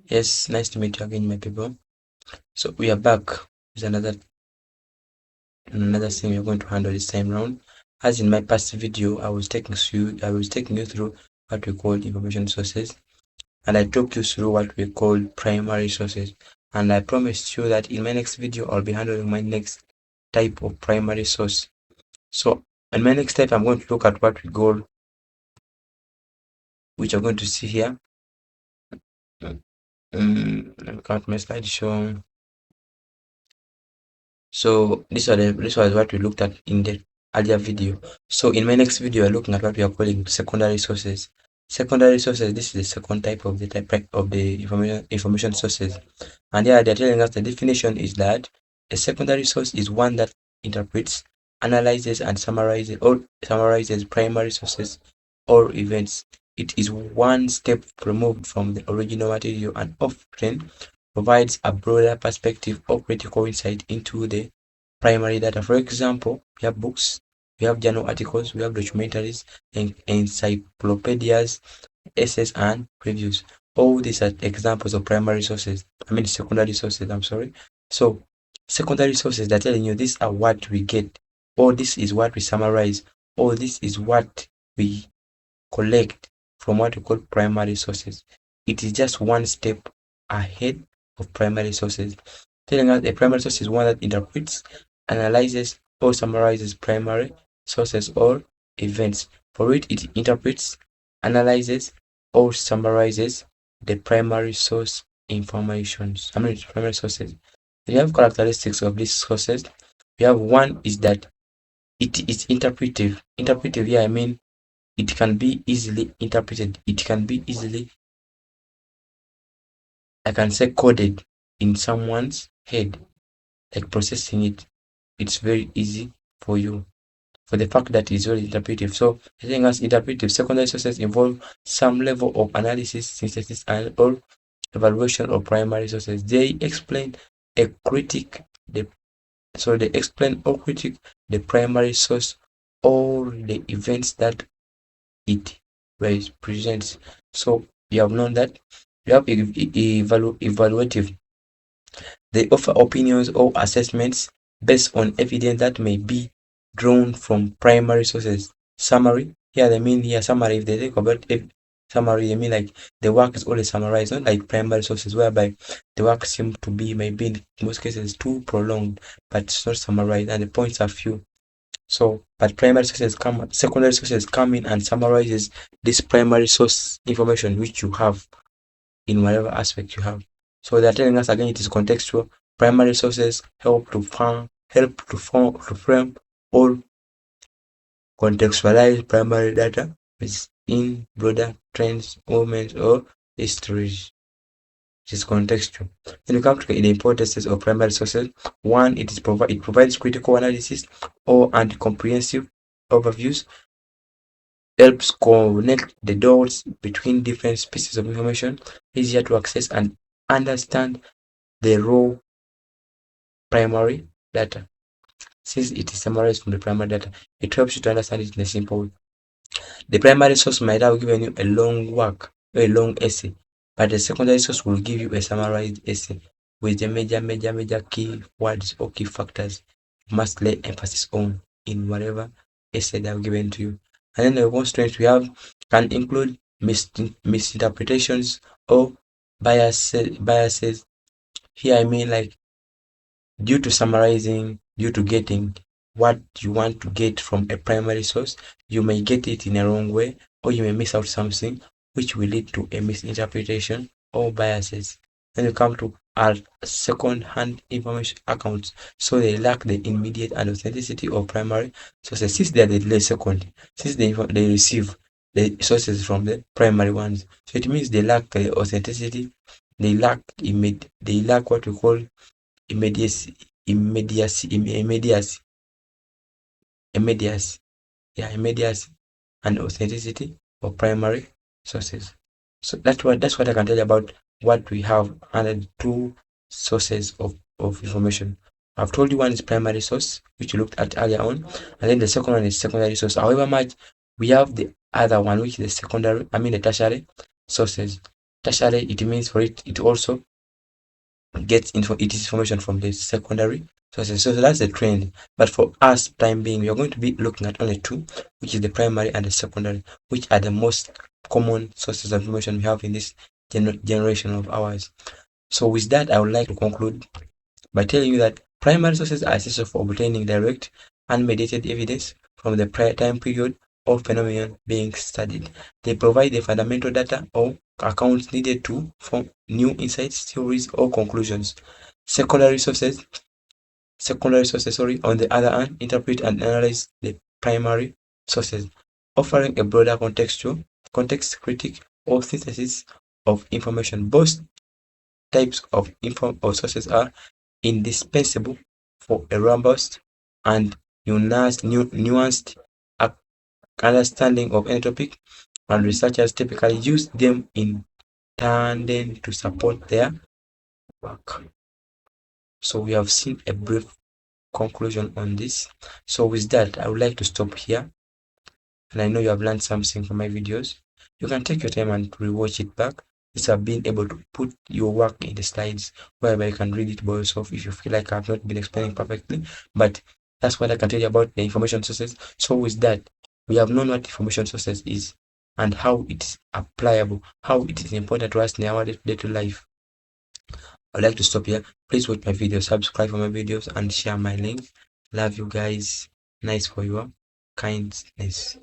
Yes, nice to meet you again, my people. So we are back with another thing we're going to handle this time round. As in my past video, I was taking you through what we call information sources, and I took you through what we call primary sources. And I promised you that in my next video, I'll be handling my next type of primary source. So in my next type, I'm going to look at what we call, which you're going to see here. Let me count my slideshow. So this was what we looked at in the earlier video. So in my next video, we're looking at what we are calling secondary sources. Secondary sources, this is the second type of the information sources. And here they're telling us the definition is that a secondary source is one that interprets, analyzes, and summarizes primary sources or events. It is one step removed from the original material and often provides a broader perspective or critical insight into the primary data. For example, we have books, we have journal articles, we have documentaries, and encyclopedias, essays, and reviews. All these are examples of primary sources. Secondary sources. I'm sorry. So, secondary sources, they're telling you these are what we get, or this is what we summarize, or this is what we collect from what we call primary sources. It is just one step ahead of primary sources, telling us a primary source is one that interprets, analyzes, or summarizes primary sources or events. For it interprets, analyzes, or summarizes the primary source informations. Primary sources. We have characteristics of these sources. We have one is that it is interpretive. Interpretive here, it can be easily interpreted. It can be easily, I can say, coded in someone's head, like processing it. It's very easy for you for the fact that it's very interpretive. So, I think as interpretive, secondary sources involve some level of analysis, synthesis, and or evaluation of primary sources. They explain the they explain or critique the primary source or the events that it represents. So you have known that. You have evaluative. They offer opinions or assessments based on evidence that may be drawn from primary sources. Summary. Here they mean here summary. If they think about summary, they mean like the work is always summarized, not like primary sources whereby the work seems to be maybe in most cases too prolonged, but it's not summarized and the points are few. So, but secondary sources come in and summarizes this primary source information which you have in whatever aspect you have. So they're telling us again it is contextual. Primary sources help to frame or contextualize primary data within broader trends, movements, or histories. It is contextual. When you come to the importance of primary sources, one, it provides critical analysis and comprehensive overviews, helps connect the dots between different pieces of information, easier to access and understand the raw primary data. Since it is summarized from the primary data, it helps you to understand it in a simple way. The primary source might have given you a long work, a long essay, but the secondary source will give you a summarized essay with the major key words or key factors you must lay emphasis on in whatever essay they have given to you. And then the constraints we have can include misinterpretations or biases. Here I mean like due to summarizing, due to getting what you want to get from a primary source, you may get it in a wrong way, or you may miss out something, which will lead to a misinterpretation or biases. When you come to our second-hand information accounts, so they lack the immediate and authenticity of primary sources, since they are the second, since they receive the sources from the primary ones. So it means they lack authenticity, they lack what we call immediacy immediacy immediacy immediacy immediacy and authenticity of primary sources. So that's what I can tell you about what we have under the two sources of information. I've told you one is primary source, which you looked at earlier on, and then the second one is secondary source. However much we have the other one, which is the the tertiary sources. Tertiary, it means for it also gets information from the secondary sources. So that's the trend. But for us, time being, we are going to be looking at only two, which is the primary and the secondary, which are the most common sources of information we have in this generation of ours. So with that, I would like to conclude by telling you that primary sources are essential for obtaining direct and mediated evidence from the prior time period or phenomenon being studied. They provide the fundamental data or accounts needed to form new insights, theories, or conclusions. Secondary sources, on the other hand, interpret and analyze the primary sources, offering a broader context critique or synthesis of information. Both types of info or sources are indispensable for a robust and nuanced understanding of any topic, and researchers typically use them in tandem to support their work. So we have seen a brief conclusion on this. So with that, I would like to stop here, and I know you have learned something from my videos. You can take your time and rewatch it back. This have been able to put your work in the slides whereby you can read it by yourself if you feel like I've not been explaining perfectly. But that's what I can tell you about the information sources. So with that, we have known what information sources is and how it is applicable, how it is important to us in our day-to-day life. I'd like to stop here. Please watch my videos, subscribe for my videos, and share my link. Love you guys. Nice for your kindness.